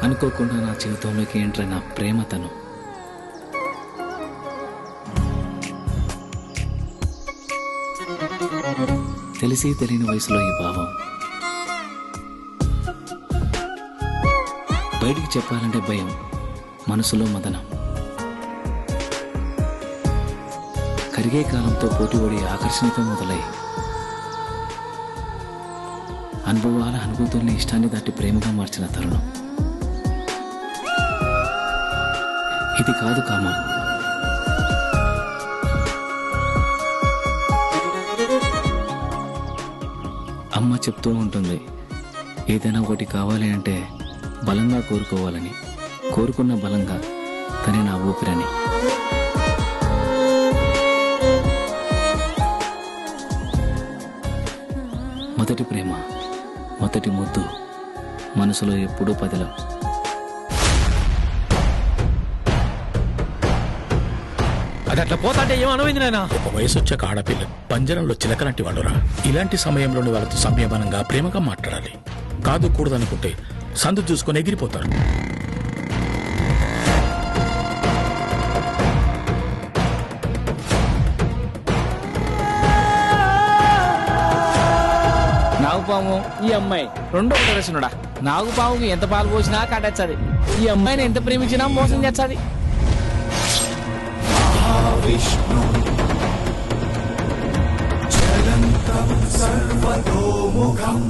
అనుకోకుండా నా జీవితంలోకి ఎంటర్ అయిన ప్రేమ తను. తెలిసి తెలియని వయసులో ఈ భావం బయటికి చెప్పాలంటే భయం, మనసులో మదనం. కరిగే కాలంతో పోటీపడి ఆకర్షణతో మొదలై అనుభవాల అనుభూతుల్ని ఇష్టాన్ని దాటి ప్రేమగా మార్చిన తరుణం ఇది కాదు కామం. అమ్మ చెప్తూ ఉంటుంది, ఏదైనా ఒకటి కావాలి అంటే బలంగా కోరుకోవాలని, కోరుకున్న బలంగా తనే నా ఊపిరని. మొదటి ప్రేమ, మొదటి ముద్దు మనసులో ఎప్పుడూ పదిలం. అది అట్లా పోతాంటే ఏమనమైంది నాయన? ఒక వయసు వచ్చాక ఆడపిల్ల పంజరంలో చిలకలాంటి వాళ్ళురా. ఇలాంటి సమయంలోని వాళ్ళతో సంయమనంగా ప్రేమగా మాట్లాడాలి. కాదు కూడదనుకుంటే సందు చూసుకొని ఎగిరిపోతారు. నాగుపాము ఈ అమ్మాయి రెండో ప్రదర్శనుడా. నాగుపాముకి ఎంత పాలు పోసినా కాటేచ్చది. ఈ అమ్మాయిని ఎంత ప్రేమించినా మోసం చేస్తుంది. విష్ణు చలంతం సర్వతోముఖం